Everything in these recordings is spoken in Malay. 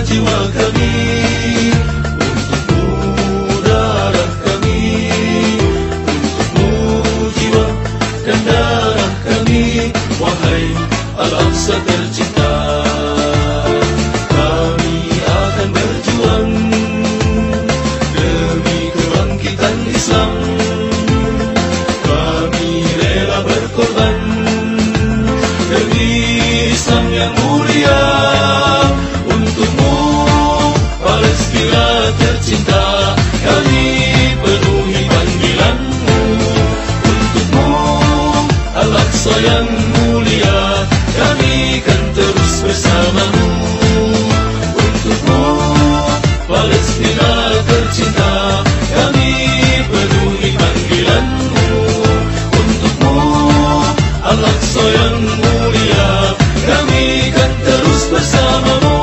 jiwa-jiwa kami, untukmu darah kami, untukmu jiwa dan darah kami, wahai Al-Aqsa tercinta. Kami akan berjuang demi kebangkitan Islam. Kami rela berkorban demi Islam yang mulia. Untukmu Palestina tercinta, kami penuhi panggilanmu. Untukmu Al-Aqsa yang mulia, kami kan terus bersamamu. Untukmu Palestina tercinta, kami penuhi panggilanmu. Untukmu Al-Aqsa yang mulia, kami kan terus bersamamu.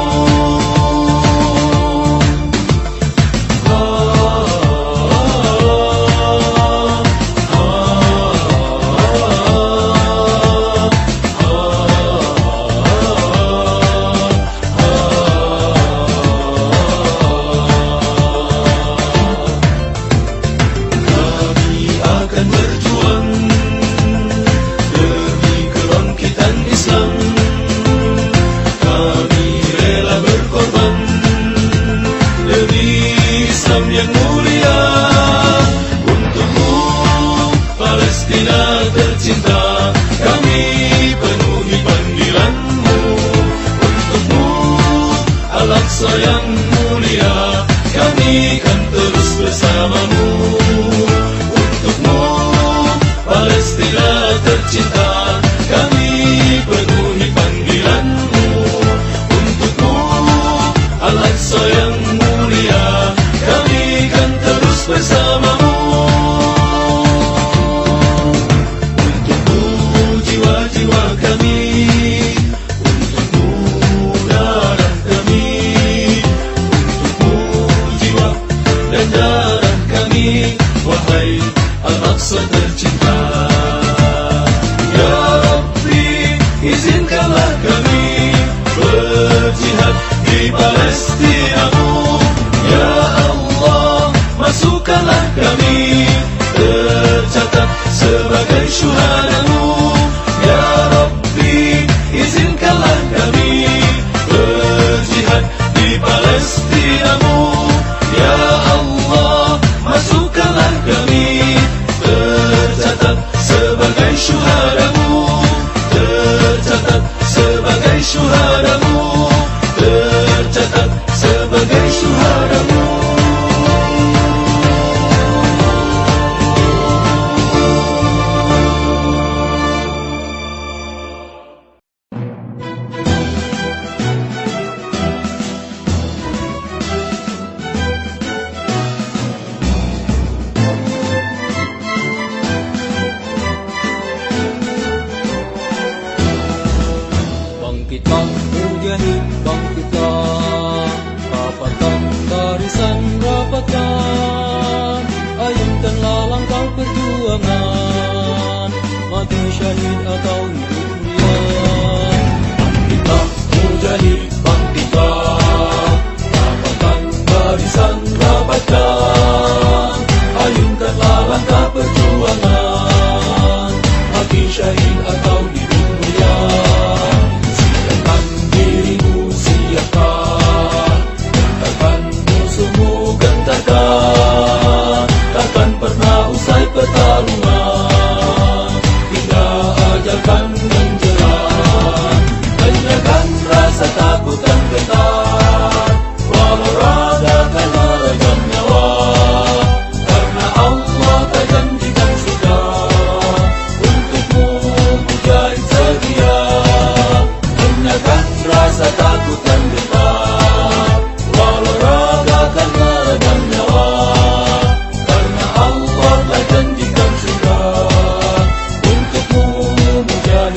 Yang mulia, untukmu Palestina tercinta, kami penuhi panggilanmu. Untukmu Al-Aqsa yang mulia, kami kan terus bersamamu. Untukmu Palestina tercinta, kami penuhi panggilanmu. Untukmu Al-Aqsa yang mulia, kami kan terus bersamamu. Untukmu jiwa-jiwa kami, untukmu darah kami, untukmu jiwa dan darah kami, wahai Al-Aqsa tercinta. Ya Rabbi, izinkanlah kami berjihad di Palestinamu. Ya Allah, masukkanlah kami tercatat sebagai syuhadamu. Ya Rabbi, izinkanlah kami berjihad di Palestinamu. Ya Allah, masukkanlah kami tercatat sebagai syuhadamu. Tercatat sebagai syuhadamu. Tercatat sebagai syuhadamu. Bangkitlah mujahid, bangkitlah, rapatkan barisan, rapatkan, ayunkanlah langkah perjuangan, mati syahid atau hidup mulia. Bangkitlah mujahid, bangkitlah, rapatkan barisan, rapatkan, ayunkanlah langkah perjuangan, mati syahid atau hidup mulia. Takkan pernah usai pertarungan hingga ajal kan menjelang. Tanyakan rasa takut dan gentar, walau raga kan merejam nyawa, karena Allah tak janjikan surga untukmu mujahid setia. Tanyakan rasa takut dan gentar, walau raga kan merejam nyawa, karena Allah telah janjikan surga untukmu mujahid.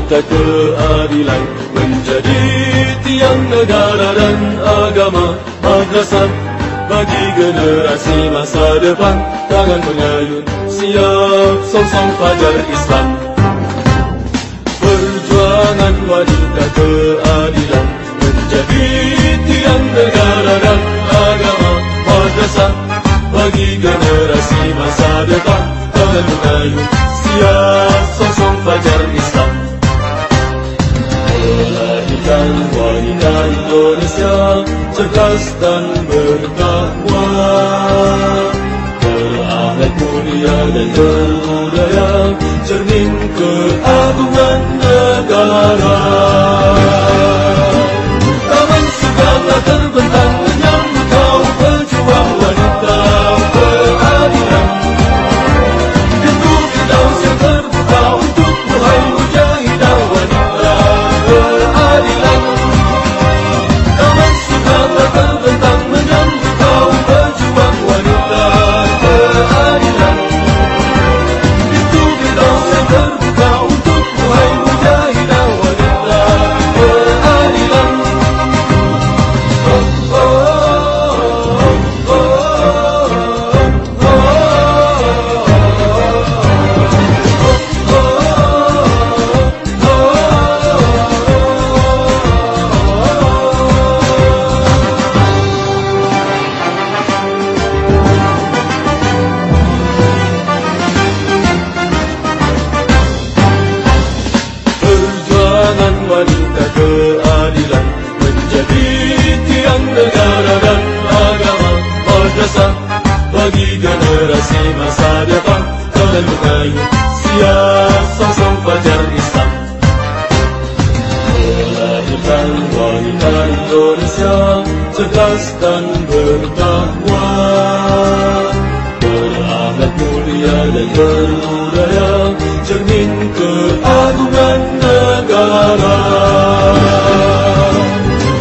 wanita keadilan, menjadi tiang negara dan agama, madrasah bagi generasi masa depan, tangan pengayun siap songsong fajar Islam. Perjuangan wanita keadilan, menjadi tiang negara dan agama, madrasah bagi generasi masa depan, tangan pengayun siap songsong fajar Islam. Melahirkan wanita Indonesia cerdas dan bertakwa, berakhlak mulia dan berbudaya, cermin keagungan negara. Taman Soekarno terbentang menyambut kau pejuang wanita keadilan. Pintu Firdaus yang terbuka untuk wahai mujahidah wanita keadilan. Taman Soekarno terbentang menyambut kau pejuang wanita keadilan. Pintu Firdaus yang terbuka untuk wahai mujahidah wanita keadilan. Perjuangan wanita keadilan, menjadi tiang negara dan agama, madrasah bagi generasi masa depan, tangan pengayun siap songsong fajar Islam. Melahirkan wanita Indonesia cerdas dan bertakwa, berakhlak mulia dan berbudaya, cermin keagungan negara.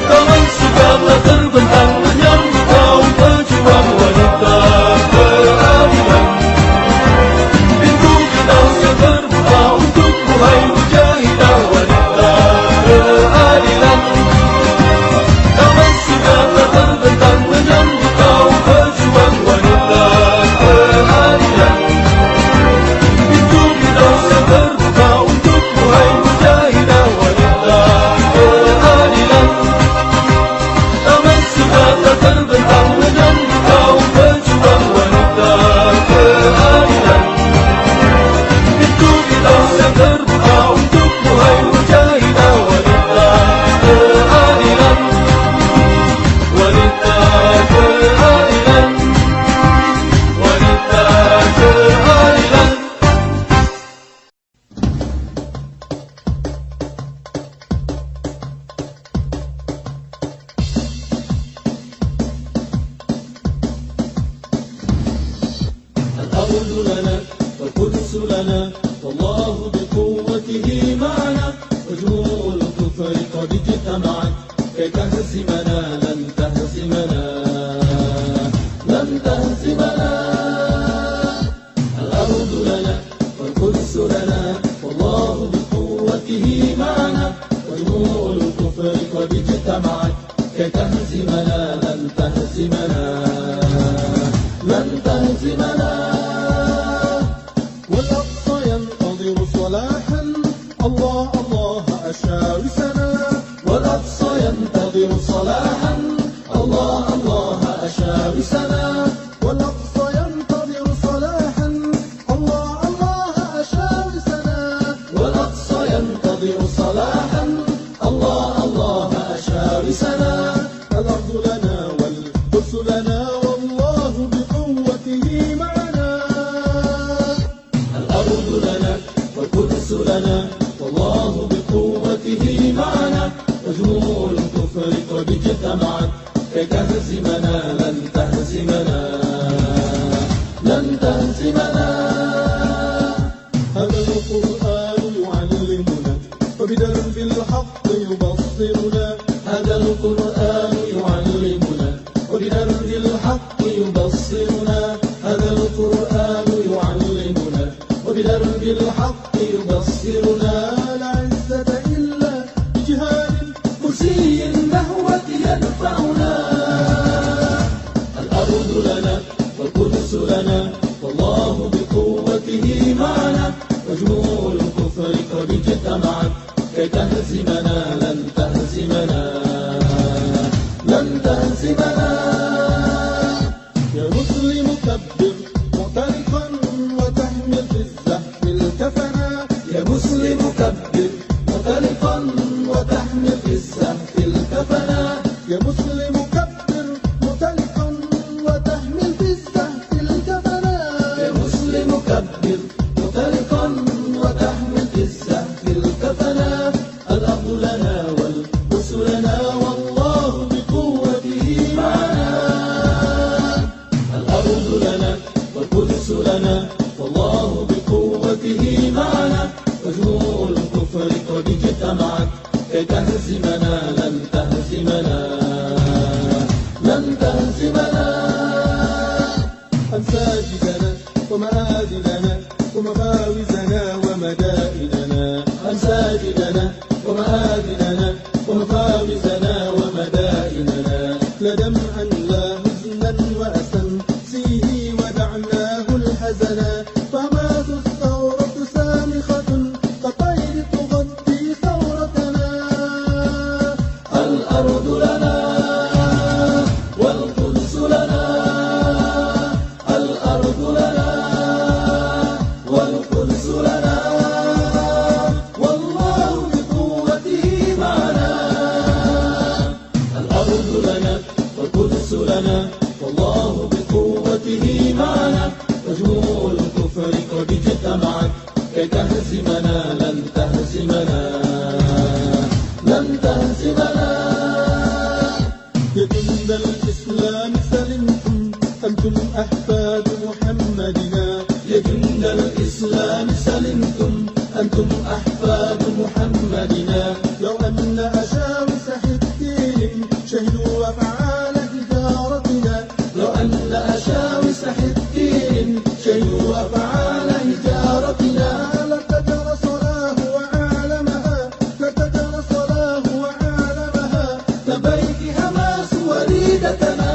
Taman Soekarno terbentang menyambut kau pejuang wanita keadilan. Pintu Firdaus yang terbuka untuk wahai mujahidah wanita keadilan. Taman Soekarno terbentang menyambut kau pejuang wanita keadilan. Pintu Firdaus yang terbuka untuk wahai mujahidah wanita keadilan. Taman Soekarno terbentang menyambut kau pejuang wanita keadilan. Pintu Firdaus yang terbuka untuk wahai mujahidah wanita keadilan. Wanita keadilan, wanita keadilan. الأرض لنا والقدس لنا والله بقوته معنا وجموع الكفر قد اجتمعت كي تهزمنا لن تهزمنا لن تهزمنا. الأرض لنا والقدس لنا والله بقوته معنا وجموع الكفر قد اجتمعت كي تهزمنا لن تهزمنا لن تهزمنا. والأقصى ينتظر صلاحا الله الله أشاوسنا. والأقصى ينتظر صلاحا الله الله أشاوسنا. والأقصى ينتظر صلاحا الله الله أشاوسنا. والأقصى ينتظر صلاحا الله الله أشاوسنا. الأرض لنا والقدس لنا والله بقوته معنا. الأرض لنا والقدس لنا والله بقوته معنا وجموع الكفر قد اجتمعت كي تهزمنا لن تهزمنا لن تهزمنا. هذا القرآن يعلمنا وبدرب الحق يبصرنا. هذا القرآن يعلمنا وبدرب الحق يبصرنا. هذا القرآن يعلمنا وبدرب الحق يبصرنا. لنا والقدس لنا والله بقوته معنا وجموع الكفر قد اجتمعت كي تهزمنا لن تهزمنا لن تهزمنا يا مسلم كبر معترفا وتحمل في الزحف الكفنا يا مسلم كبر معترفا وتحمل في الزحف الكفنا يا مسلم كبر معترفا وتحمل في الزحف الكفنا يا مسلم كبر معترفا وتحمل في الزحف الكفنا الأرض لنا والقدس لنا والله بقوته معنا الأرض لنا والقدس لنا والله بقوته معنا وجموع الكفر قد اجتمعت كي تهزمنا لن تهزمنا لن تهزمنا أمساجدنا ومآذننا ومفاوزنا ومدائننا أمساجدنا ومآذننا ومفاوزنا ومدائننا لدمعا لا حزنا وأسا فيه ودعناه الحزنا فمات الثورة سامخة كطير تغطي ثورتنا الأرض لنا والقدس لنا الأرض لنا والقدس لنا والله بقوته معنا الأرض لنا والقدس لنا والله بقوته معنا وجموع الكفر قد اجتمعت كي تهزمنا لن تهزمنا لن تهزمنا يا جند الإسلام سلمتم أنتم أحفاد محمدنا يا جند الإسلام سلمتم أنتم أحفاد محمدنا لو أن أشاوس حدين شهدوا أفعال هجارتنا لو أن أشاوس حدين شهدوا أفعال هجارتنا لارتجر صلاه وعالمها لارتجر صلاه وعالمها لبيك حماس وليدتنا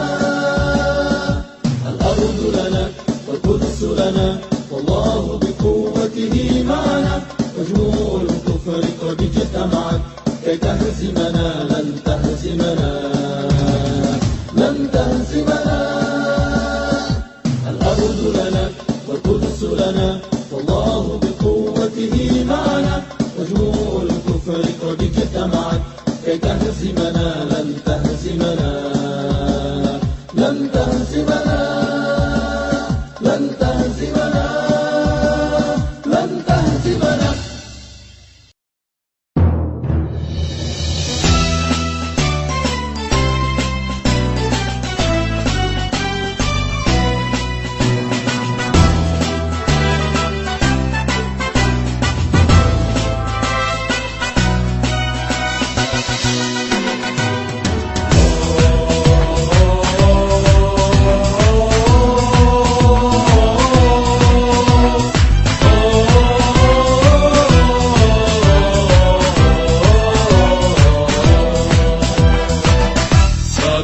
الأرض لنا والقدس لنا والله بقوته معنا وجموع الكفر قد اجتمعت كي تهزمنا لن تهزمنا لن تهزمنا الأرض لنا والقدس لنا والله بقوته معنا وجموع الكفر قد اجتمعت كي تهزمنا لن تهزمنا لن تهزمنا لن تهزمنا لن تهزمنا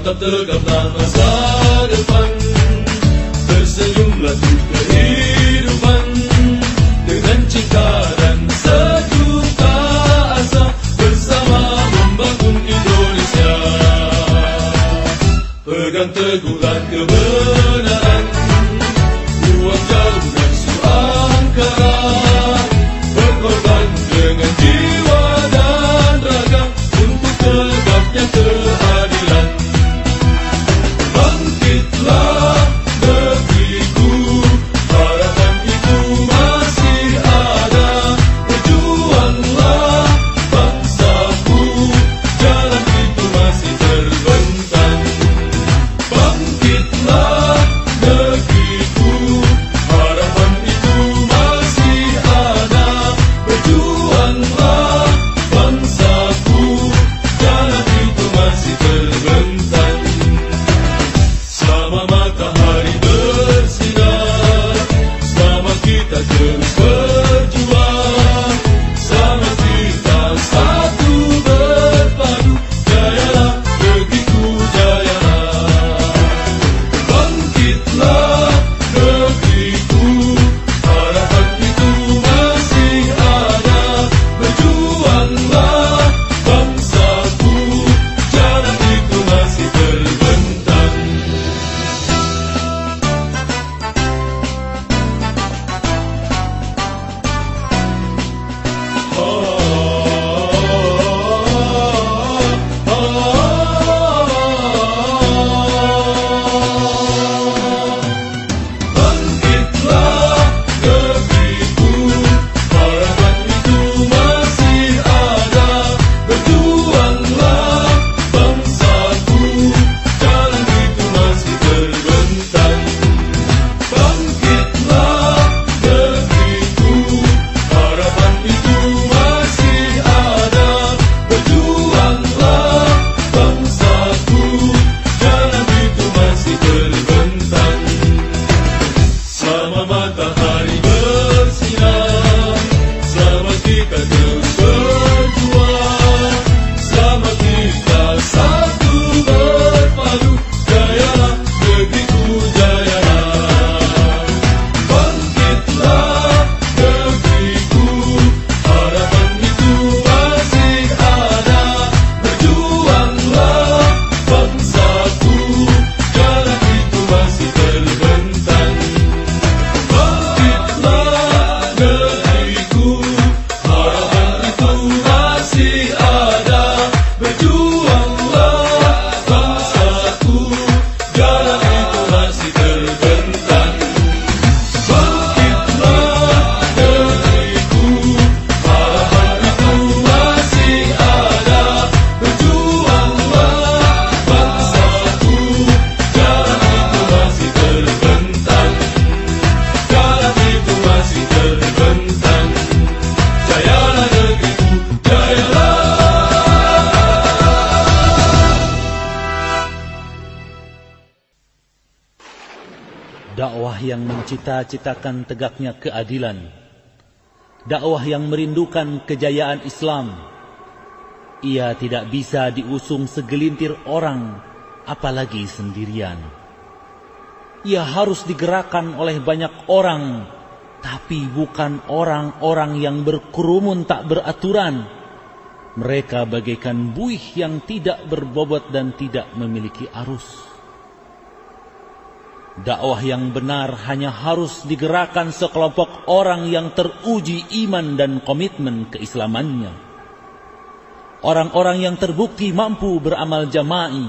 Tetap tegaplah masa depan, tersenyumlah untuk kehidupan, dengan cinta dan sejuta asa, bersama membangun Indonesia. Pegang teguhlah kebenaran, buang jauhkan suangkara, berkorban dengan jiwa dan raga untuk tegaknya keadilan. Bangkitlah negeriku, harapan itu masih ada. Berjuanglah bangsaku, jalan itu masih terbentang. Bangkitlah dakwah yang mencita-citakan tegaknya keadilan, dakwah yang merindukan kejayaan Islam. Ia tidak bisa diusung segelintir orang, apalagi sendirian. Ia harus digerakkan oleh banyak orang, tapi bukan orang-orang yang berkerumun tak beraturan. Mereka bagaikan buih yang tidak berbobot dan tidak memiliki arus. Dakwah yang benar hanya harus digerakkan sekelompok orang yang teruji iman dan komitmen keislamannya. Orang-orang yang terbukti mampu beramal jama'i,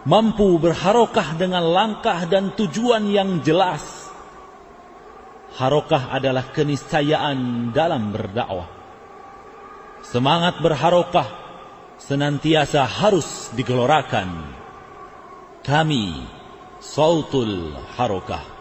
mampu berharokah dengan langkah dan tujuan yang jelas. Harokah adalah keniscayaan dalam berdakwah. Semangat berharokah senantiasa harus digelorakan. Kami Sautul Harokah.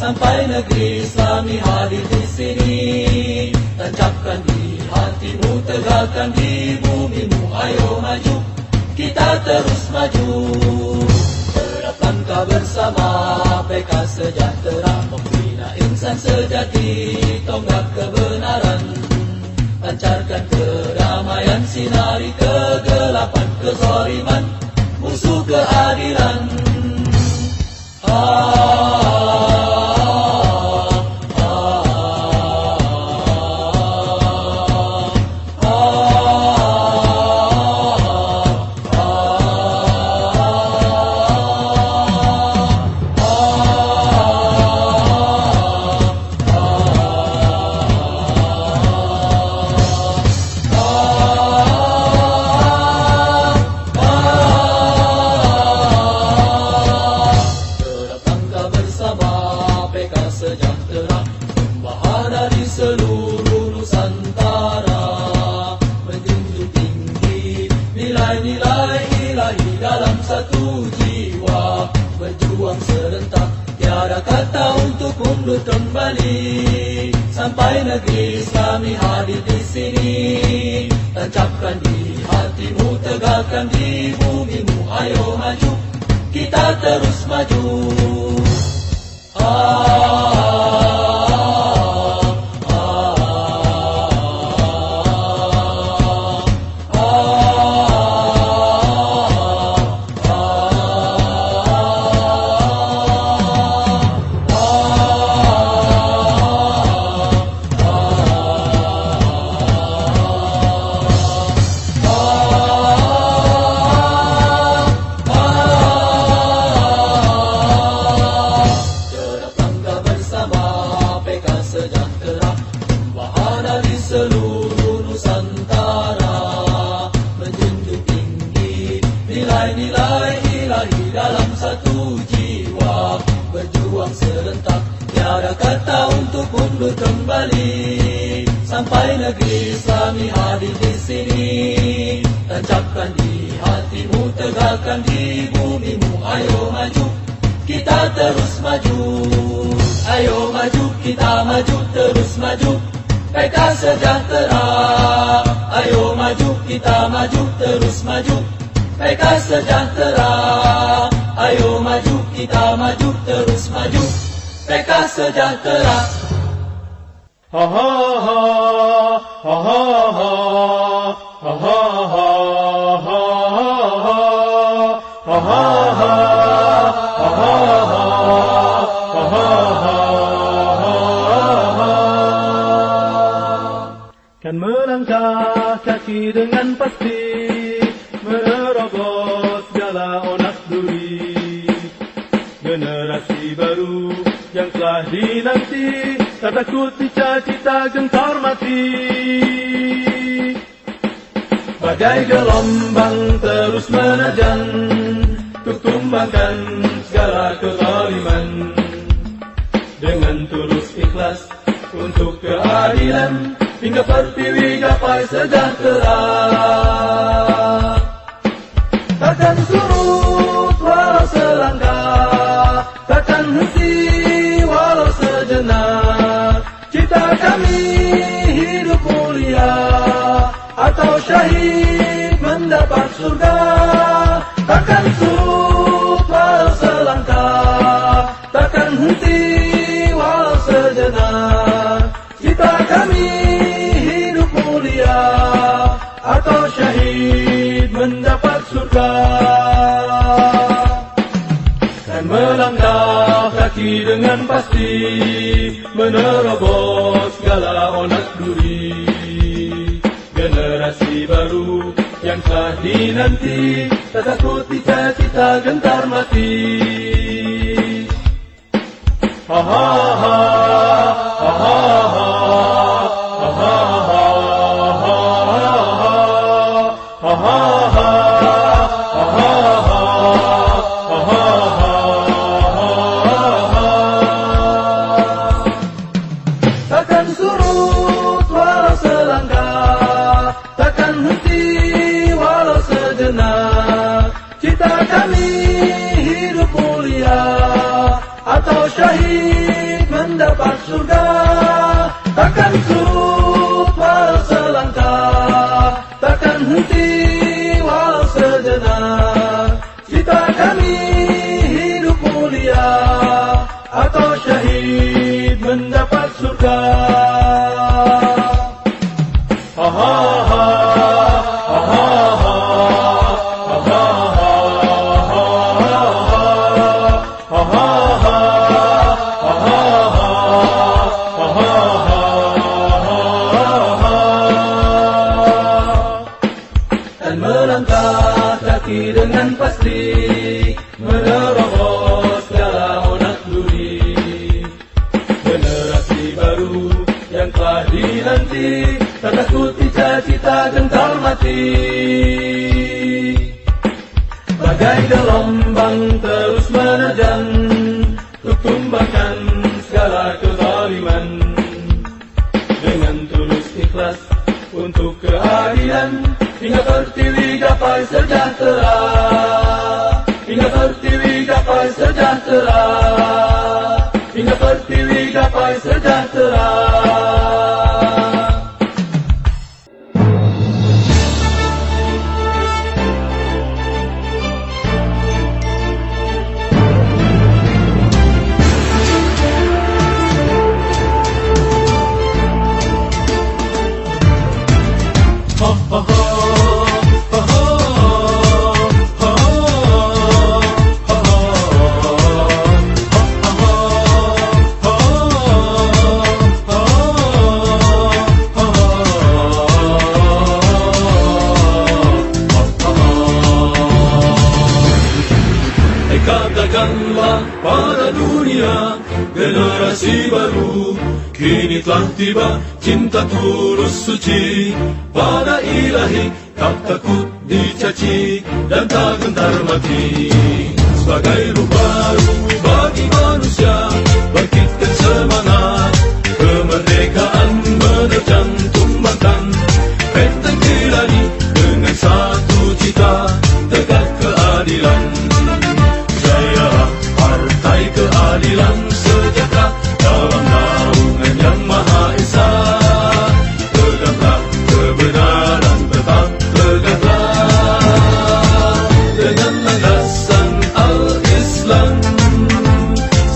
Sampai negeri Islami hadir di sini, tancapkan di hatimu, tegakkan di bumimu. Ayo maju, kita terus maju. Terap langkah bersama PK Sejahtera, membina insan sejati, tonggak kebenaran. Pancarkan kedamaian, sinari kegelapan, kezaliman, musuh keadilan. Sampai negeri Islami hadir di sini, tancapkan di hatimu, tegakkan di bumimu. Ayo maju, kita terus maju. Sampai negeri Islami hadir di sini, tancapkan di hatimu, tegakkan di bumimu. Ayo maju, kita terus maju. Ayo maju, kita maju, terus maju. PK Sejahtera. Ayo maju, kita maju, terus maju. PK Sejahtera. Ayo maju, kita maju, terus maju. PK Sejahtera. Ha ha ha, ha ha ha, ha ha ha, ha ha ha, ha ha ha, ha ha ha. Kan melangkah kaki dengan pasti menerobos tak takut cita-cita gentar mati. Bagai gelombang terus menerjang, untuk tumbangkan segala kezaliman. Dengan tulus ikhlas untuk keadilan, hingga pertiwi gapai sejahtera. Takkan surut walau selangkah, takkan henti walau sejenak. Cita kami hidup mulia, atau syahid mendapat surga. Takkan surut walau selangkah, takkan henti walau sejenak. Cita kami hidup mulia, atau syahid mendapat surga. Dan melangkah kaki dengan pasti, menerobos segala onak duri. Generasi baru yang telah dinanti, tak takut cita-cita gentar mati. Ha ha ha, ha ha ha, ha ha ha, ha ha ha, ha ha ha. Takkan surut walau selangkah, takkan henti walau sejenak. Cita kami hidup mulia, atau syahid mendapat surga. Takkan surut walau selangkah, takkan henti walau sejenak. Cita kami hidup mulia, atau syahid mendapat surga. Ha ha ha, ha ha ha, ha ha ha, ha ha ha, ha ha ha. Dan melangkah kaki dengan pasti, menerobos segala onak duri. Generasi baru yang telah dinanti, tak takut cita-cita gentar mati. Bagai gelombang terus menerjang, untuk tumbangkan segala kezaliman. Dengan tulus ikhlas untuk keadilan, hingga pertiwi gapai sejahtera. Hingga pertiwi gapai sejahtera. Hingga pertiwi gapai sejahtera. Katakanlah pada dunia, generasi baru kini telah tiba. Cinta tulus suci pada Ilahi, tak takut dicaci dan tak gentar mati. Sebagai ruh baru bagi manusia, bangkitkan semangat kemerdekaan, menerjang tumbangkan benteng tirani dengan satu cita, tegak keadilan. Partai Keadilan Sejahtera dalam naungan yang Maha Esa, tegaklah kebenaran tetap tegaklah. Dengan landasan Al-Islam,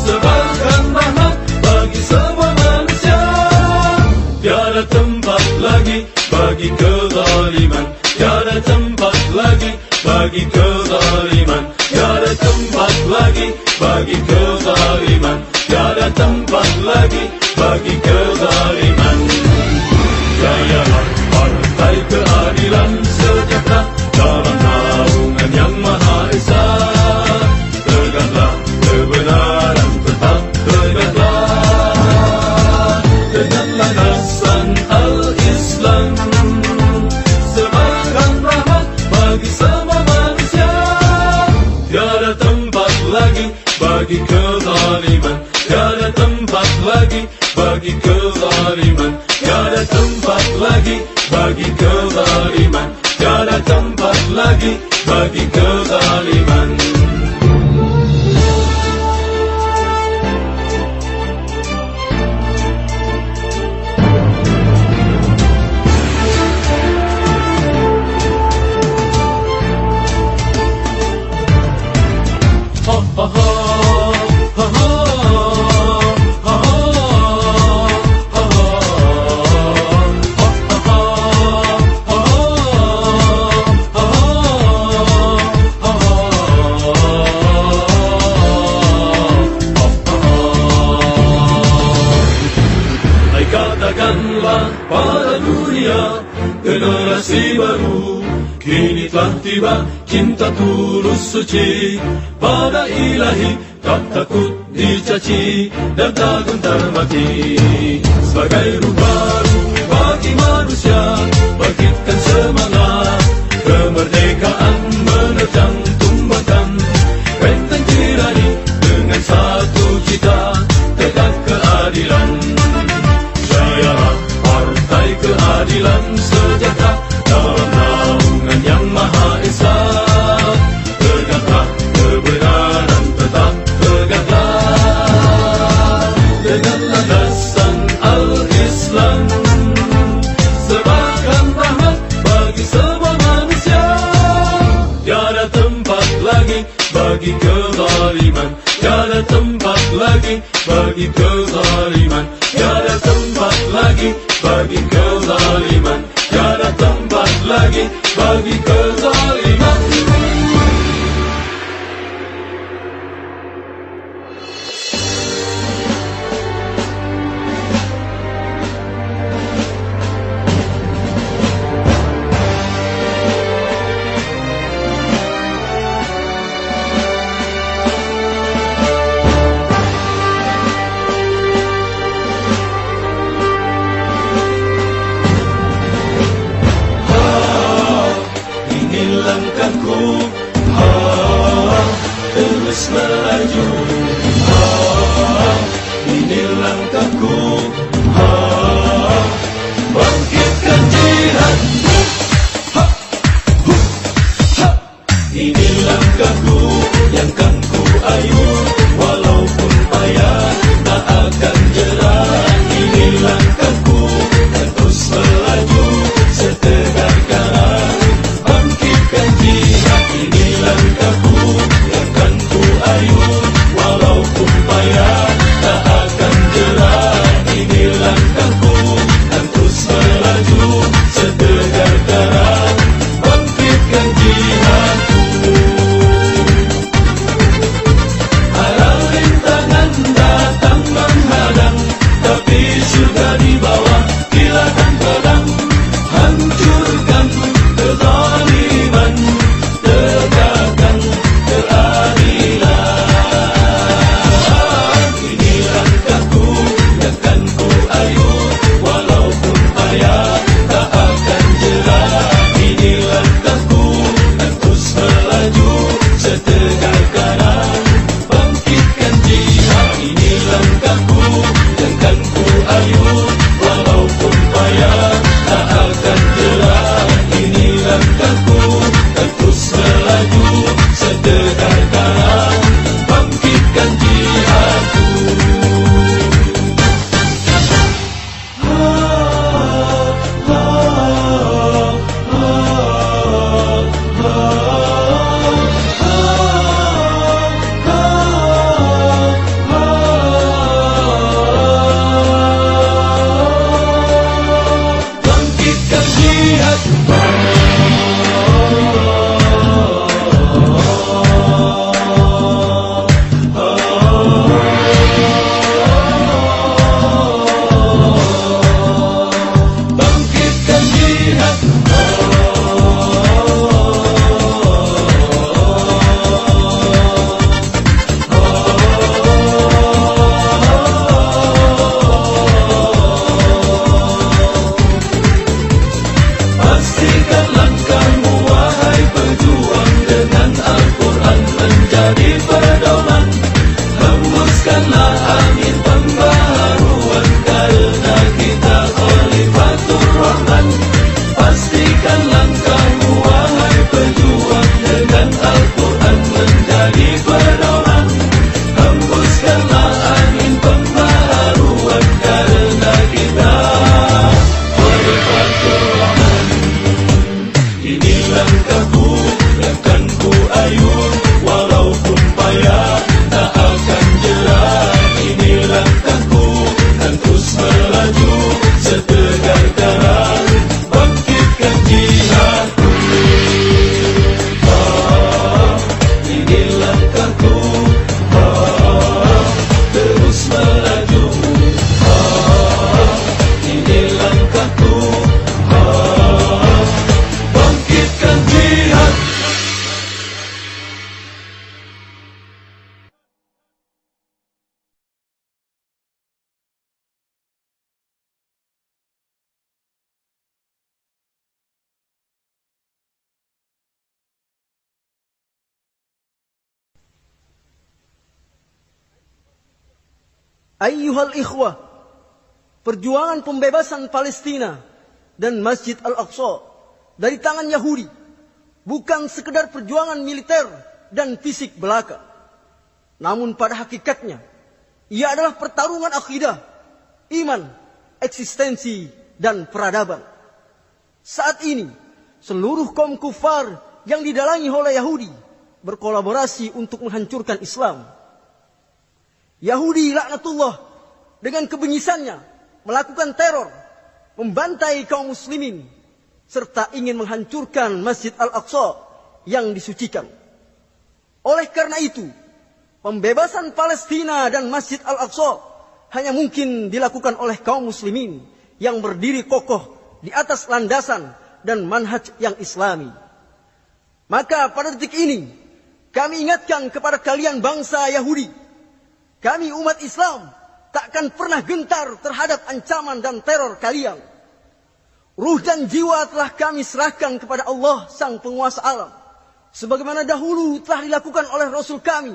sebarkan rahmat bagi semua manusia. Tiada tempat lagi bagi kezaliman, tiada tempat lagi bagi kezaliman, tiada tempat lagi bagi kezaliman, tiada tempat lagi bagi kezaliman. Jayalah Partai Keadilan Sejahtera dalam naungan yang Maha Esa, tegaklah kebenaran tetap tegaklah. bagi kezaliman, tiada tempat lagi bagi kezaliman, tiada tempat lagi bagi kezaliman, tiada tempat lagi bagi kezaliman. Katakanlah pada dunia generasi baru, kini telah tiba cinta tulus suci pada ilahi, tak takut dicaci dan tak gentar mati. Sebagai ruh baru bagi manusia, bangkitkan semangat kemerdekaan, menerjang tumbangkan benteng tirani dengan satu cita, tegak keadilan. Partai Keadilan Sejahtera dalam naungan yang Maha Esa, tegaklah kebenaran, tetap tegaklah dengan landasan Al-Islam, sebarkan rahmat bagi semua manusia. Tiada tempat lagi bagi kezaliman, tiada tempat lagi bagi kezaliman, tiada tempat lagi bagi kezaliman, tiada tempat lagi bagi kezaliman. Langkahku, terus melaju. Ini langkahku, bangkitkan jihad. Ini langkahku yang kan ku ayun, walaupun payah tak akan jerah. Ini langkahku dan terus melaju setegak kanan. Ini langkahku yang kan ku ayun, walaupun payah tak akan jerah. Ini langkahku dan terus melaju setegar kanan, bangkitkan jihadku. Alang rintangan datang menghadang, tapi surga di bawah kilakan pedang. Hancurkan kezaliman, tegakkan keadilan. Ini langkahku yang kan ku ayun, walaupun payah tak akan jerah. Ini langkahku dan terus melaju setegak kanan, bangkitkan jihad. Ini langkahku yang kan ku ayun, walaupun payah tak akan jerah. Ini langkahku dan terus melaju setegak kanan, bangkitkan jihadku. Ayyuhal ikhwah, perjuangan pembebasan Palestina dan Masjid Al-Aqsa dari tangan Yahudi bukan sekedar perjuangan militer dan fisik belaka. Namun pada hakikatnya, ia adalah pertarungan akidah, iman, eksistensi, dan peradaban. Saat ini, seluruh kaum kufar yang didalangi oleh Yahudi berkolaborasi untuk menghancurkan Islam. Yahudi laknatullah dengan kebengisannya melakukan teror, membantai kaum muslimin, serta ingin menghancurkan Masjid Al-Aqsa yang disucikan. Oleh karena itu, pembebasan Palestina dan Masjid Al-Aqsa hanya mungkin dilakukan oleh kaum muslimin yang berdiri kokoh di atas landasan dan manhaj yang islami. Maka pada detik ini, kami ingatkan kepada kalian bangsa Yahudi, kami umat Islam takkan pernah gentar terhadap ancaman dan teror kalian. Ruh dan jiwa telah kami serahkan kepada Allah sang penguasa alam, sebagaimana dahulu telah dilakukan oleh Rasul kami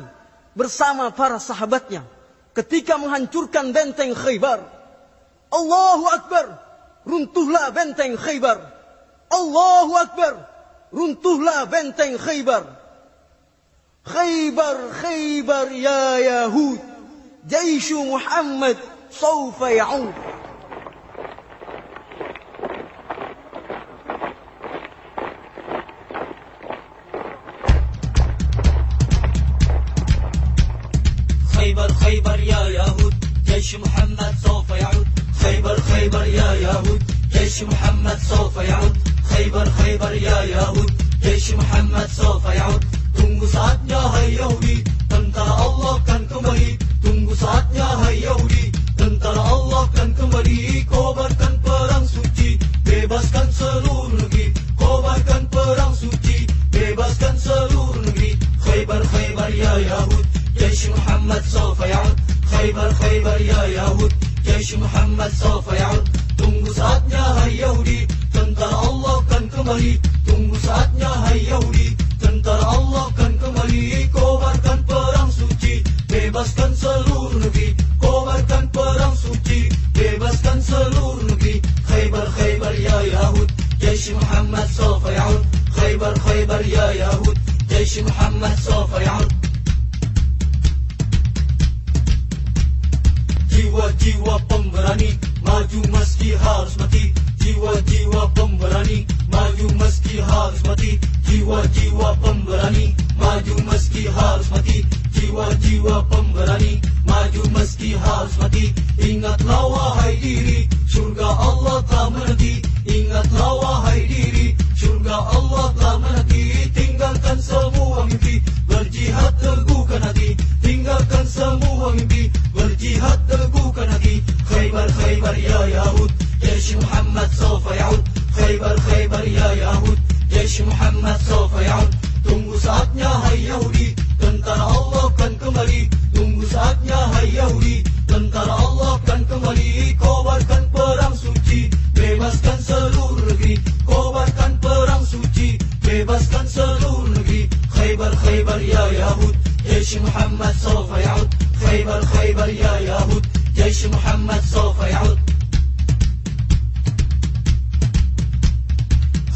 bersama para sahabatnya ketika menghancurkan benteng Khaybar. Allahu Akbar, runtuhlah benteng Khaybar. Allahu Akbar, runtuhlah benteng Khaybar. Khaybar, Khaybar ya Yahud, Jaishu Muhammad sawfa ya'ud. خيبر خيبر يا يهود جيش محمد سوف يعود. خيبر خيبر يا يهود جيش محمد سوف يعود. خيبر خيبر يا يهود جيش محمد سوف يعود. Tunggu saatnya hai Yahudi, tentara Allah kan kembali. Tunggu saatnya hai Yahudi, tentara Allah kan kembali. Kobarkan perang suci, bebaskan seluruh negeri. Kobarkan perang suci, bebaskan seluruh negeri. Khaybar Khaybar ya Yahud, Jaish Muhammad sawfa ya'ud. Khaybar Khaybar ya Yahud, Jaish Muhammad sawfa ya'ud. Tunggu saatnya hai Yahudi, tentara Allah kan kembali. Tunggu saatnya hai Yahudi, tentara Allah kan kembali. Kobarkan perang suci, bebaskan seluruh negeri. Kobarkan perang suci, bebaskan seluruh negeri. Khaybar Khaybar ya Yahud, Jaish Muhammad sawfa ya'ud. Khaybar Khaybar ya Yahud, Jaish Muhammad sawfa ya'ud. Jiwa-jiwa pemberani maju meski harus mati. Jiwa-jiwa pemberani maju meski harus mati. Jiwa-jiwa pemberani maju meski harus mati. Jiwa-jiwa pemberani maju meski harus mati. Ingatlah wahai diri, surga Allah telah menanti. Ingatlah wahai diri, surga Allah telah menanti. Tinggalkan semua mimpi, berjihad teguhkan hati. Tinggalkan semua mimpi, berjihad teguhkan hati. Khaybar Khaybar ya Yahud, Jaish Muhammad sawfa ya'ud. Khaybar Khaybar ya Yahud, Jaish Muhammad sawfa ya'ud. Tunggu saatnya hai Yahudi, tentara Allah kan kembali. Tunggu saatnya hai Yahudi, tentara Allah kan kembali. Kobarkan perang suci, bebaskan seluruh negeri. Kobarkan perang suci, bebaskan seluruh negeri. Khaybar Khaybar ya Yahud, Jaish Muhammad sawfa ya'ud. Khaybar Khaybar ya Yahud, Jaish Muhammad sawfa ya'ud.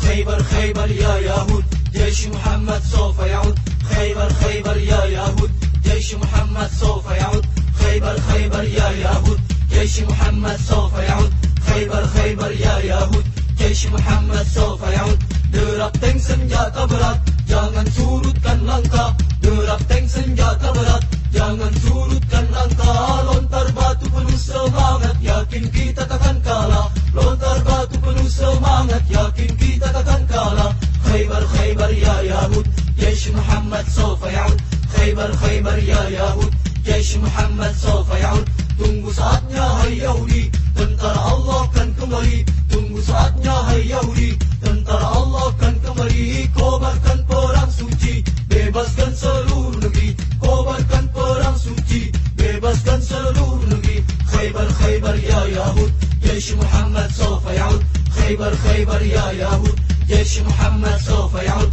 خيبر خيبر يا يهود جيش محمد سوف يعود. خيبر خيبر يا يهود جيش محمد سوف يعود. خيبر خيبر يا يهود جيش محمد سوف يعود. خيبر خيبر يا يهود جيش محمد سوف يعود. Derap tank senjata berat, jangan surutkan langkah. Derap tank senjata berat, jangan surutkan langkah. Lontar batu penuh semangat, yakin kita takkan kalah. Lontar batu penuh semangat, yakin kita takkan kalah. Khaybar Khaybar ya Yahud, Jaish Muhammad sawfa ya'ud. Khaybar Khaybar ya Yahud, Jaish Muhammad sawfa ya'ud. Tunggu saatnya hai Yahudi, tentara Allah kan kembali. Tunggu saatnya hai Yahudi, tentara Allah kan kembali. Kobarkan perang suci, bebaskan seluruh negeri. Kobarkan perang suci, bebaskan seluruh negeri. Khaybar Khaybar ya Yahud, Jaish Muhammad sawfa ya'ud. Khaybar Khaybar ya Yahud, Jaish Muhammad sawfa ya'ud.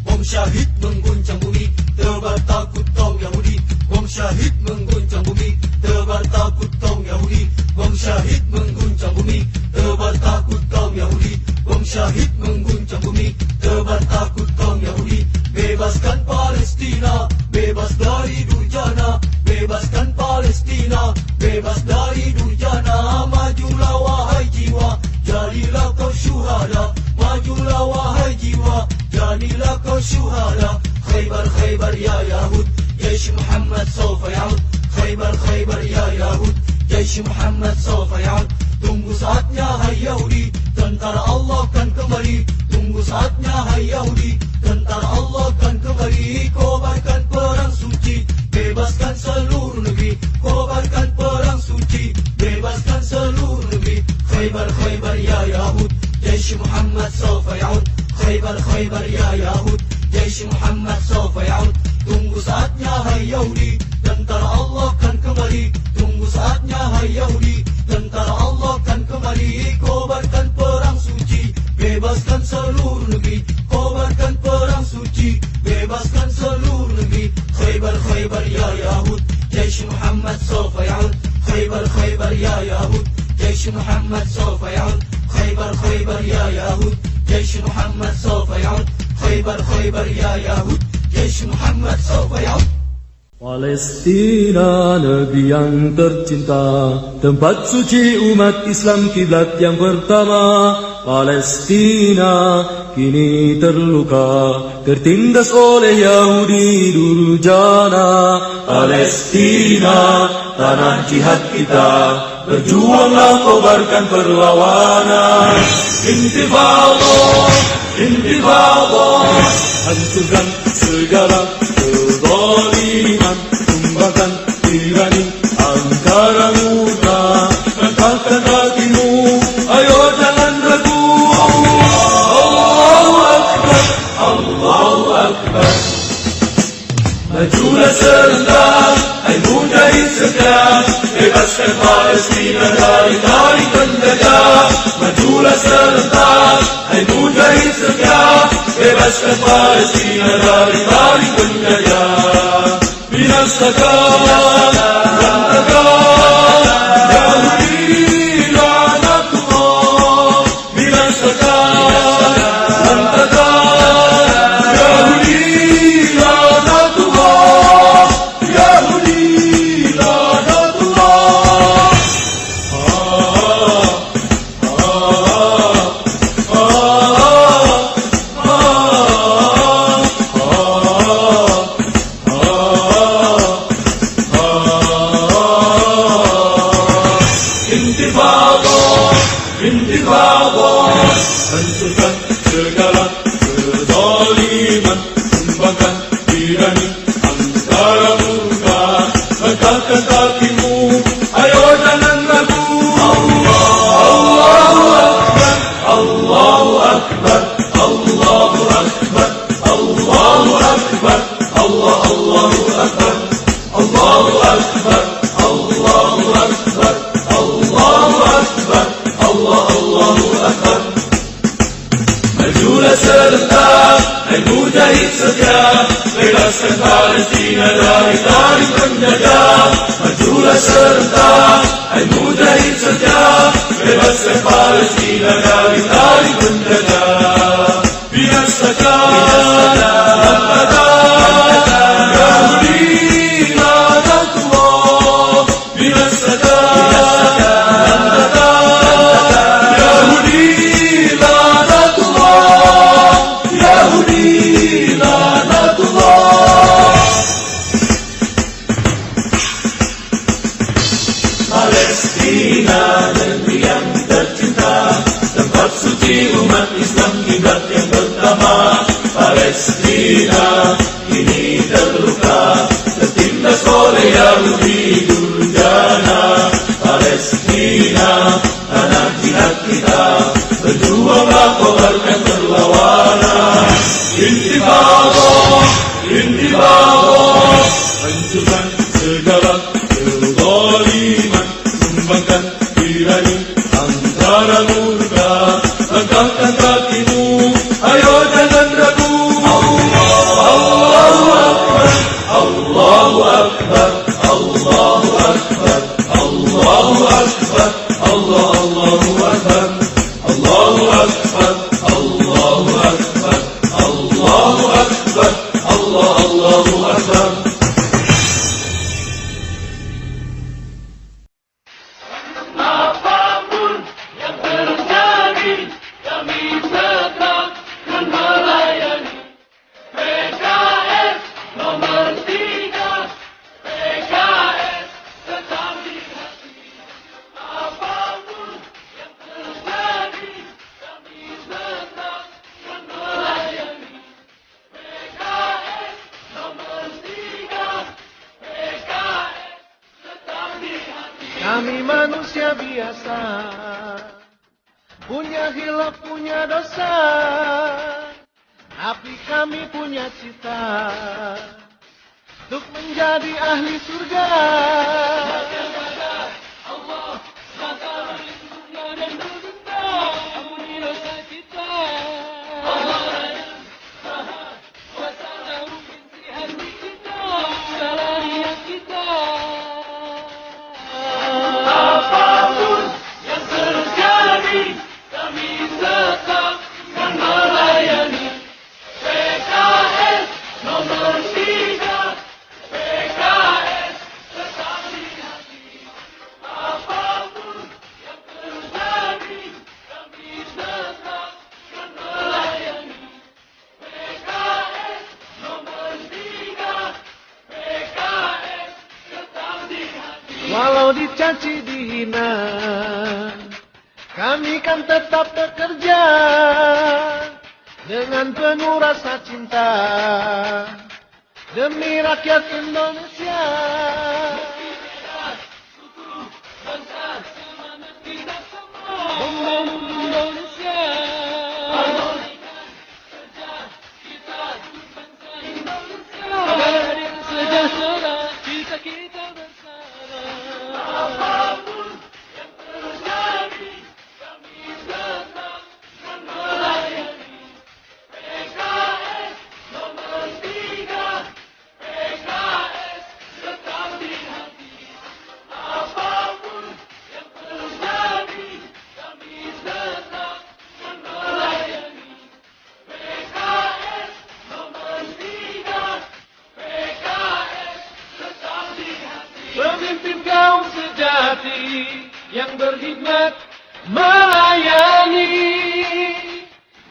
Bom syahid mengguncang bumi, tebar takut kaum syahid mengguncang bumi, tebar takut kaum Yahudi. Bom syahid mengguncang bumi, tebar takut kaum Yahudi. Bom syahid mengguncang bumi, tebar takut kaum Yahudi. Bebaskan Palestina, bebas dari durjana. Bebaskan Palestina, bebas dari durjana. Majulah wahai jiwa, jadilah kau syuhada. Majulah wahai jiwa, jadilah kau syuhada. Khaybar Khaybar ya Yahud, Jaish Muhammad sawfa ya'ud. Khaybar Khaybar ya Yahud, Jaish Muhammad sawfa ya'ud. Tunggu saatnya hai Yahudi, tentara Allah kan kembali. Tunggu saatnya hai Yahudi, tentara Allah kan kembali. Kobarkan perang suci, bebaskan seluruh negeri. Kobarkan perang suci, bebaskan seluruh negeri. Khaybar Khaybar ya Yahud, Jaish Muhammad sawfa ya'ud. Khaybar Khaybar ya Yahud, Jaish Muhammad sawfa ya'ud. Tunggu saatnya hai Yahudi, tentara Allah kan kembali. Tunggu saatnya hai Yahudi, tentara Allah kan kembali. Kobarkan perang suci, bebaskan seluruh negeri. Kobarkan perang suci, bebaskan seluruh negeri. Khaybar Khaybar ya Yahud, Jaish Muhammad sawfa ya'ud. Khaybar Khaybar ya Yahud, Jaish Muhammad sawfa ya'ud. Khaybar Khaybar ya Yahud, Jaish Muhammad sawfa ya'ud. Khaybar Khaybar ya Yahud, Jaish Muhammad sawfa ya'ud. Palestina, negeri yang tercinta, tempat suci umat Islam, kiblat yang pertama. Palestina kini terluka, tertindas oleh Yahudi durjana. Palestina, tanah jihad kita, berjuanglah kobarkan perlawanan. Intifada, intifada, hancurkan segala kezaliman, tumbangkan tirani angkara murka. Angkatkan kakimu, ayo jangan ragu. Allahu Akbar, Allahu Akbar. Majulah serentak, hai mujahid setia, bebaskan Palestina dari tarik penjajah. Majulah serentak, hai mujahid setia, bebaskan Palestina dari tarik penjajah. Binasakan, berantakan Yahudi laknatullah. Binasakan, berantakan Yahudi laknatullah. Yahudi laknatullah. Intifada, hancurkan segala kezaliman, tumbangkan tirani angkara murka. Angkatkan kakimu, ayo jangan ragu. Allahu Akbar, Allahu Akbar, Allahu Akbar, Allahu Akbar, Allahu Akbar, Allahu Akbar, Allahu Akbar, Allahu Akbar, Allahu Akbar. Majulah serentak, hai mujahid setia, bebaskan Palestina dari tarik penjajah. Majulah serentak, hai mujahid setia, bebaskan Palestina dari tarik penjajah. Binasakan, berantakan Yahudi laknatullah. Binasakan, berantakan Yahudi laknatullah. Yahudi laknatullah. Palestina, negeri yang tercinta, tempat suci umat Islam, kiblat yang pertama. Palestina kini terluka, tertindas oleh Yahudi durjana. Palestina, tanah jihad kita, berjuanglah kobarkan perlawanan. Intifada, intifada, hancurkan segala kezaliman, tumbangkan tirani angkara murka. Angkatkan kakimu, ayo jangan ragu. Allahu Akbar, Allah Kami manusia biasa, punya hilaf, punya dosa, tapi kami punya cita untuk menjadi ahli surga. Allah, maka lindungilah dan berguna, ampuni dosa kita. Allah Maha Kuasa, rinci hati kita, salah niat kita. Apapun yang terjadi, kami tetap akan melayani. PKS nomor 3, PKS tetap di hati. Apapun yang terjadi, kami tetap akan melayani. PKS nomor 3, PKS tetap di hati. Walau dicaci dihina, kami kan tetap bekerja dengan penuh rasa cinta demi rakyat Indonesia. Membangun Indonesia. Kita bangsa Indonesia. Adil sejahtera, kita bersama. Apapun yang terjadi, kami tetap akan melayani. PKS nomor 3, PKS tetap di hati. Apapun yang terjadi, kami tetap akan melayani. PKS nomor 3, PKS tetap di hati. Pemimpin kaum sejati yang berkhidmat melayani,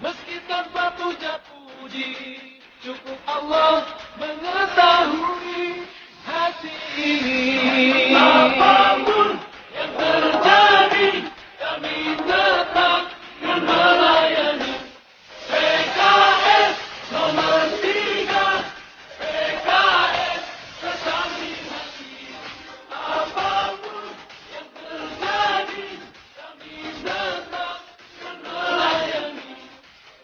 meski tanpa puja-puji, cukup Allah mengetahui hati ini. Apapun yang terjadi, kami tetap akan melayani. PKS nomor 3, PKS tetap di hati. Apapun yang terjadi, kami tetap akan melayani.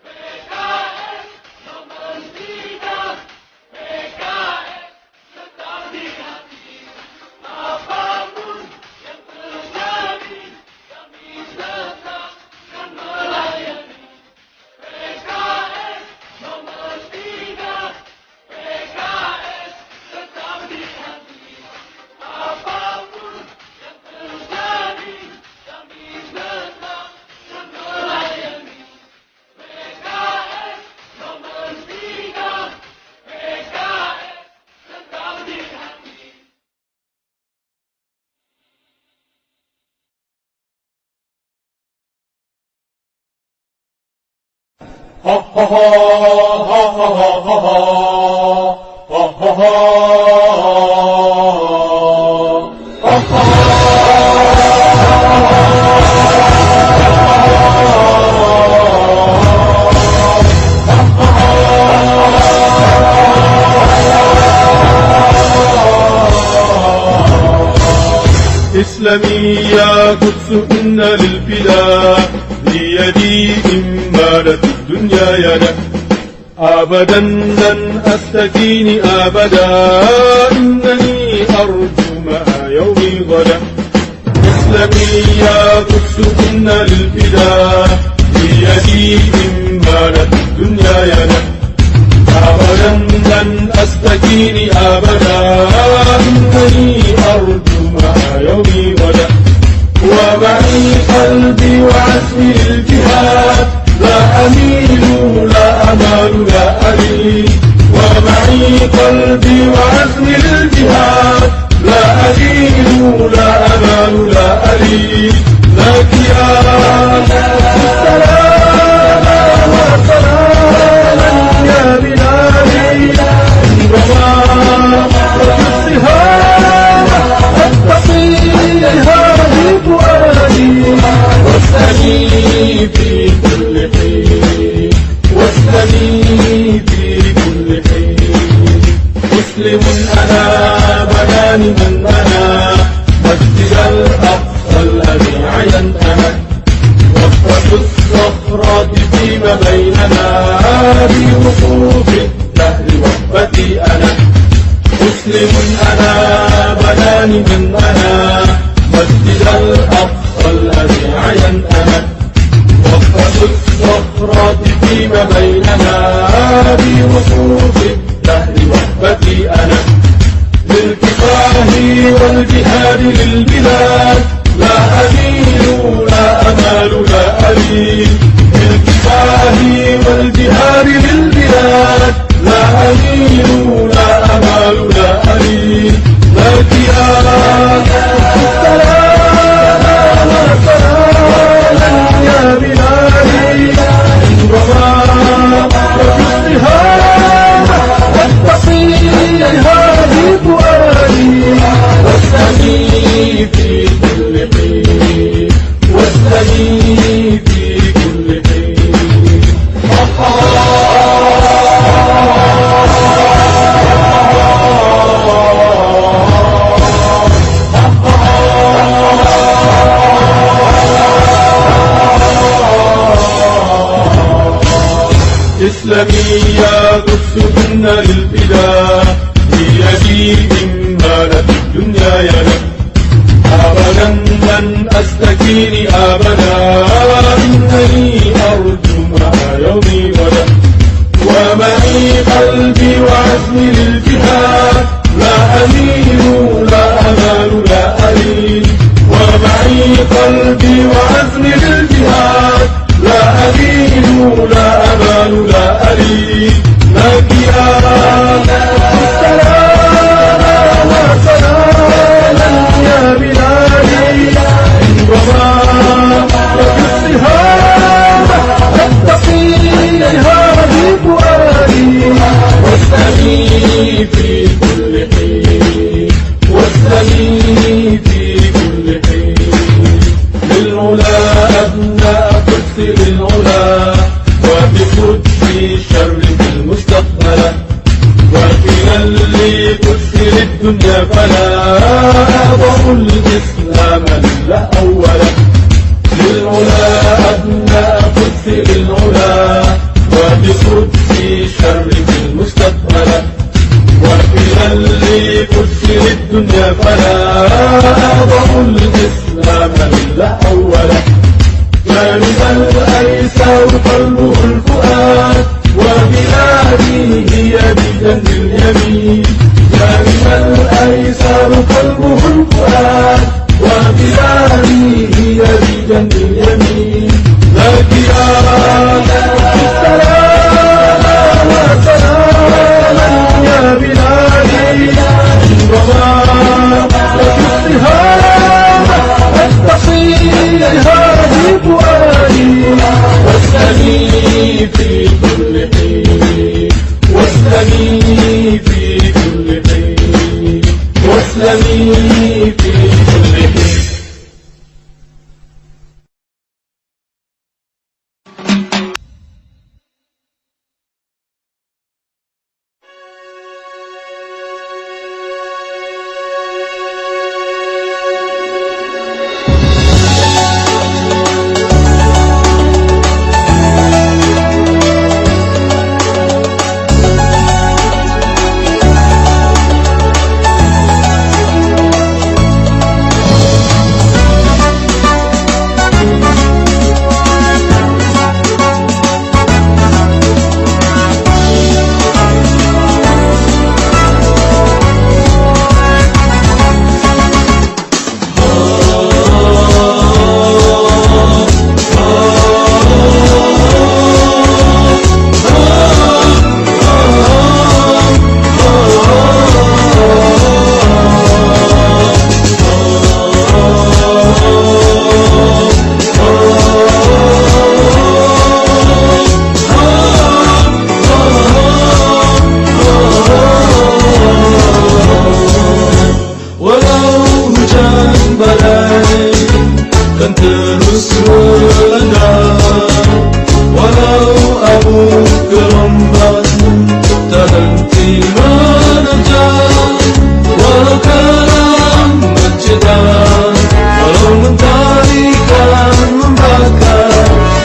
PKS nomor 3, PKS tetap di hati. Apapun yang terjadi, kami tetap akan melayani. PKS nomor 3, PKS tetap di hati. Apapun yang terjadi, kami tetap akan melayani. PKS nomor 3, PKS tetap di hati. Ha ha ha ha ha ha ha ha ha ha إسلامي يا قدس إن للفداء بيدي إن مالت الدنيا يدا أبدا لن أستكين أبدا إنني أرجو مع يومي غدا إسلامي يا قدس إن للفداء بيدي إن مالت الدنيا يدا أبدا لن أستكين أبدا إنني أرجو مع يومي غدا ومعي قلبي وعزمي للجهاد لا أميل لا أمال لا ألين ومعي قلبي وعزمي للجهاد لا أميل لا أمال لا ألين لك يا سلاما وسلاما يا بلادي عندما السهام أتقيها بفؤادي واستني في كل حين وصوف الدهر وهبتي أنا مسلم أنا بناني من أنا مسجد الأقصى الذي عين أنا وقفة الصخرات فيما بيننا بوصوف الدهر وهبتي أنا للكفاح والجهاد للبلاد لا أميل لا أمال لا ألين للكفاح والجهاد للبلاد لا أميل لا أمال لا ألين لك يا سلام يا بلادي وما وجدها والتصيحها بفؤادي واسلمي في كل حين واسلمي في كل حين اسلمي يا قدس كن للفداء بيدي إن مالت الدنيا يدا أبدا لن أستكين أبدا إنني أرجو مع يومي غدا ومعي قلبي وعزمي للجهاد لا أميل لا أمال لا ألين ومعي قلبي وعزمي للجهاد لا أميل لا أمال لا ألين لك يا سلام سلاما يا بلادي وما وجدها تتقيها بفؤادي واسلمي في كل حين واسلمي في كل حين للعلا أبناء قدس للعلا وبقدسي شرف المستقبل وفينا اللي قدس للدنيا فلا أضع الإسلام لا أولا للعلا أبناء قدس للعلا وبقدسي شرف المستقبل وفينا اللي قدس للدنيا فلا أضع الإسلام لا أولا جانب الأيسر قلبه الفؤاد وبلادي هي بجنب اليمين جانب الأيسر قلبه الفؤاد وبلادي هي بجنب اليمين لك يا سلام سلاما يا بلادي وما وجدها التصيحها بفؤادي واسلمي في كل حين واسلمي في كل حين واسلمي في كل حين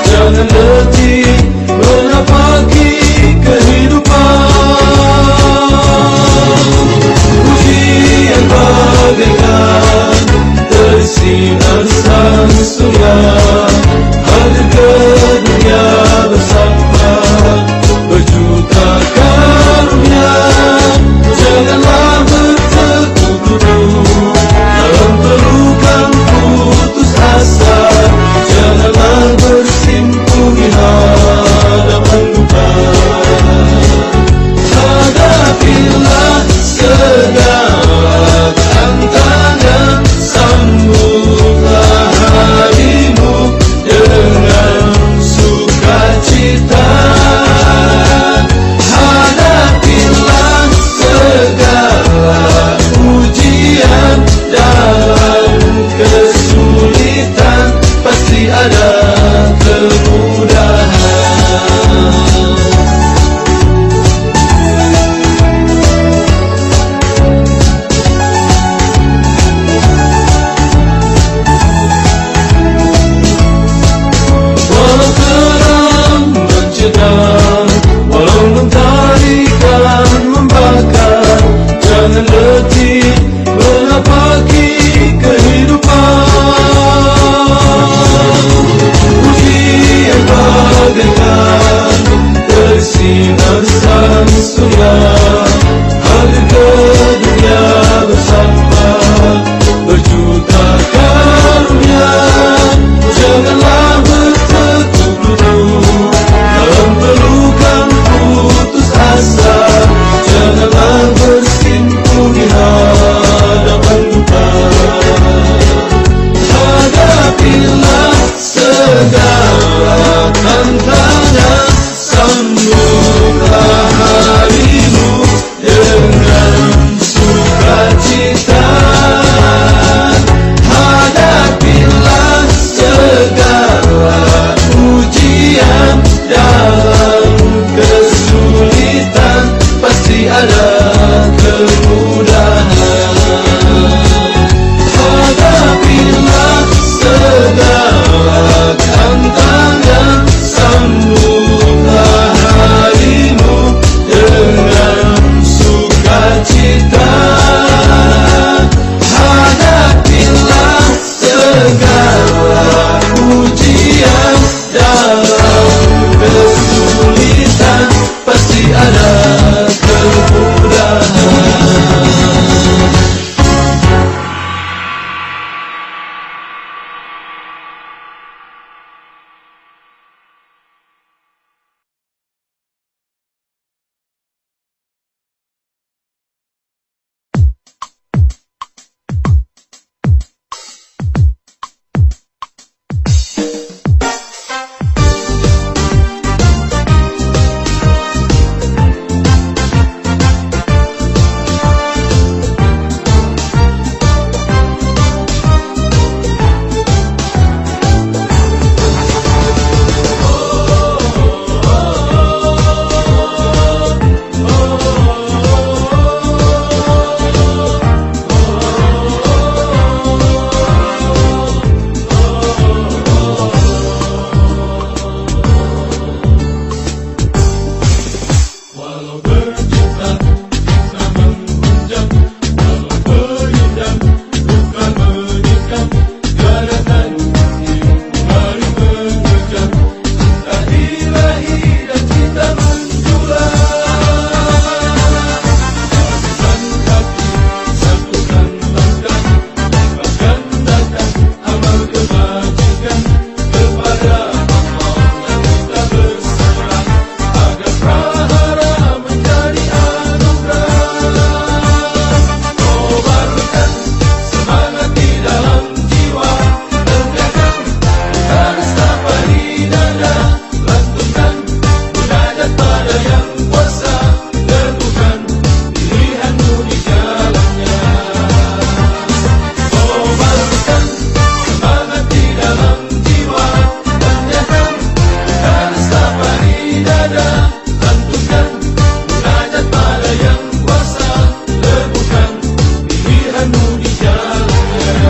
Jangan letih menapaki kehidupan. walau bercinta fitnah menghujam, walau berundang duka menikam, galakan hidup kembali menerjang, cinta ilahi dan cinta menjulang. Satukan hati, satukan langkah, lipat gandakan amal kebajikan kepada Allah yang kita berserah, agar prahara menjadi anugerah. Kobarkan semangat di dalam jiwa, tegakkan garis tapak di dada, lantunkan munajat pada yang kuasa, teguhkan pilihanmu di jalannya. Kobarkan semangat di dalam jiwa, tegakkan garis tapak di dada, lantunkan munajat pada yang kuasa, teguhkan pilihanmu di jalannya.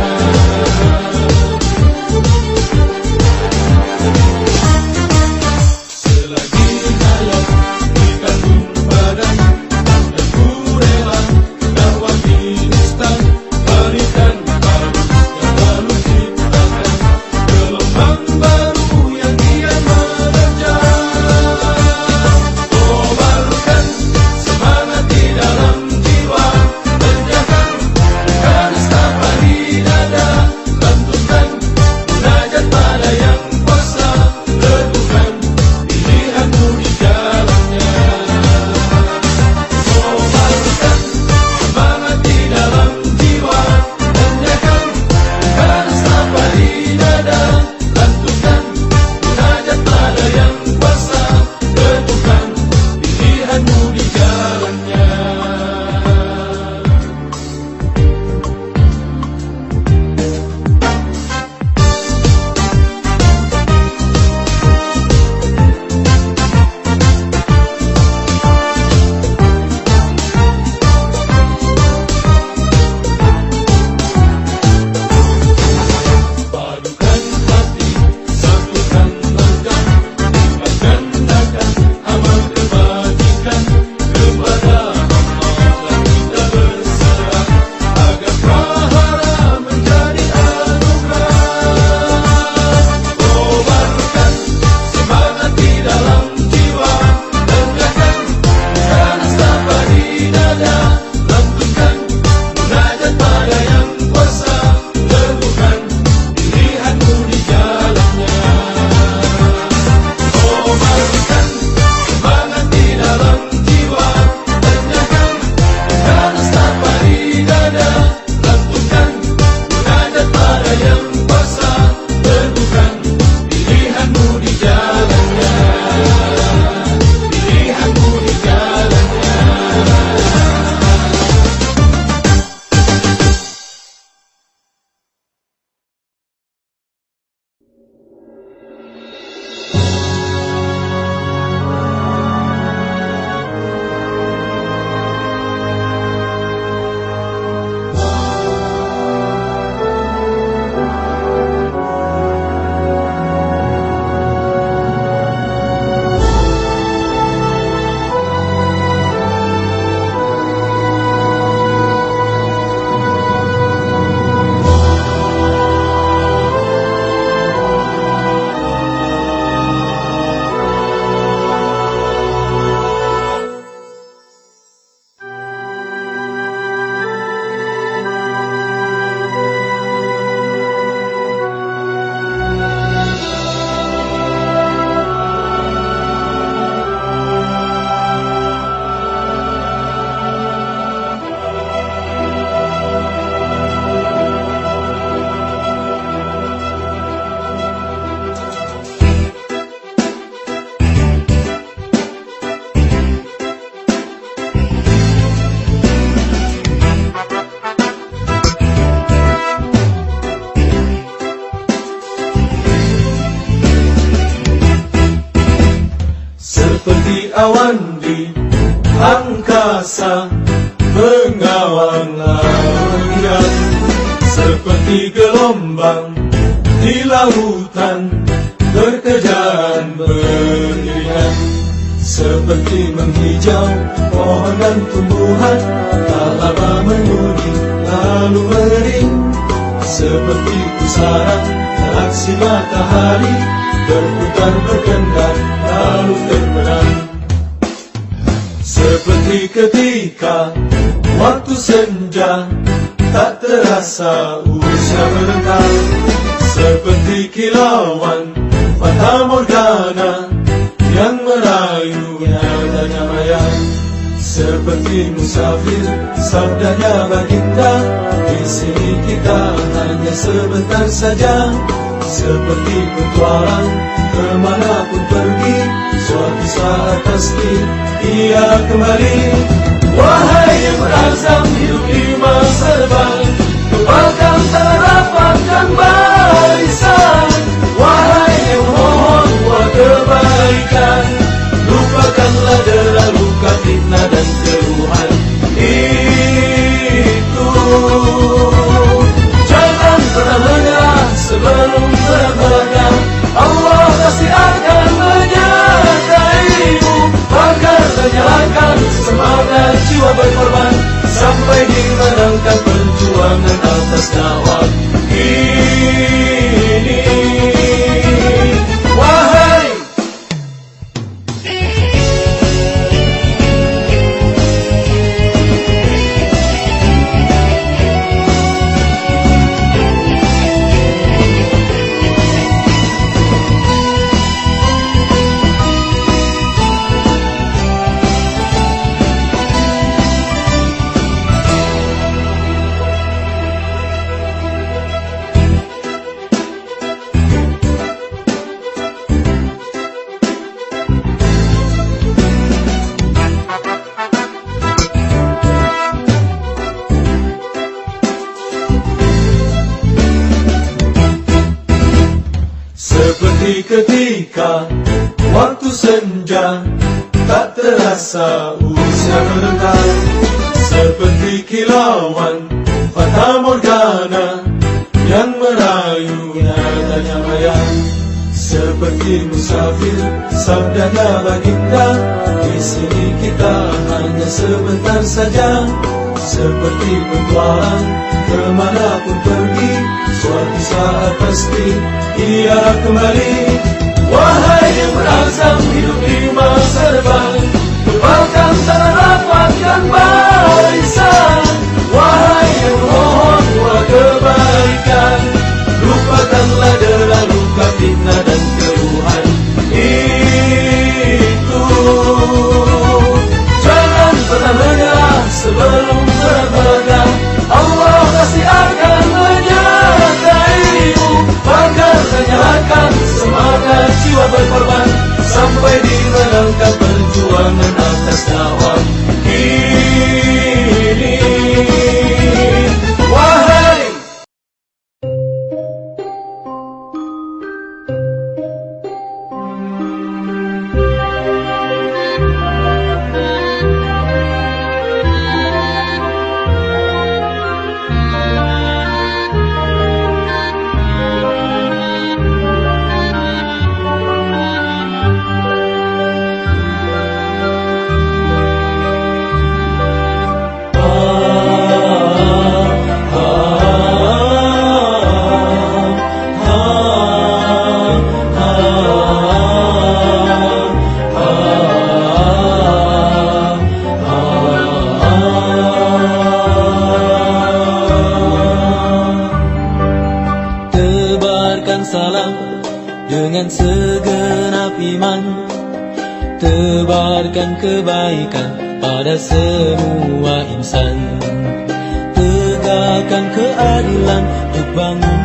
Selagi hayat dikandung badan, dan ku rela dakwah instan, berikan harus yang lalu ciptakan gelombang baru yang kian menerjang. Kobarkan semangat di dalam jiwa, tegakkan garis tapak di dada, lantunkan munajat pada yang kuasa, teguhkan pilihanmu di jalannya. Kobarkan semangat di dalam jiwa, tegakkan garis tapak di dada, lantunkan munajat pada yang kuasa, teguhkan pilihanmu di jalannya. Padukan hati, satukan langkah, lipat gandakan amal kebajikan kepada Allah yang kita berserah, agar prahara menjadi anugerah. Kobarkan semangat di dalam jiwa, tegakkan garis tapak di dada, lantunkan munajat pada yang kuasa, teguhkan pilihanmu di jalannya. Kobarkan semangat di dalam jiwa, tegakkan garis tapak di dada, lantunkan munajat pada yang kuasa, teguhkan pilihanmu di jalannya. Pilihanmu di jalannya. Seperti awan di angkasa, mengawang lautan, seperti gelombang di lautan, berkejaran beriringan. seperti menghijau pohon dan tumbuhan, tak lama menguning lalu mengering, seperti pusaran galaksi matahari, berputar berkendar lalu terbenam. Seperti ketika waktu senja, tak terasa usia merenggang, seperti kilauan fata morgana yang merayu nyatanya maya. Seperti musafir, sabdanya baginda, di sini kita hanya sebentar saja. Seperti petualang, kemanapun pergi, suatu saat pasti ia kembali. Wahai yang berazam hidup di masa depan, tebalkan terapatkan barisan. Wahai yang mohon buat kebaikan, lupakanlah dera luka fitnah dan keluhan itu. Jangan pernah menyerah sebelum terbaga, Allah pasti akan menyertaimu. Bakar dan nyalakan semangat jiwa berkorban, sampai dimenangkan perjuangan atas dakwah ini. Wahai ketika waktu senja, tak terasa usia merenggang, seperti kilauan fata morgana yang merayu nyatanya maya. Seperti musafir, sabdanya baginda, di sini kita hanya sebentar saja. Seperti petualang, kemanapun pergi, suatu saat pasti ia kembali. Wahai yang berazam hidup di masa depan, tebalkan tangan rapatkan barisan. Wahai yang mohon buat kebaikan, lupakanlah dera luka fitnah dan keluhan itu. Jangan pernah menyerah sebelum terbaga, Allah pasti akan menyertaimu. Bakar dan nyalakan semangat jiwa berkorban, sampai dimenangkan perjuangan atas dakwah ini. Wahai salam dengan segenap iman, tebarkan kebaikan pada semua insan, tegakkan keadilan untuk bangun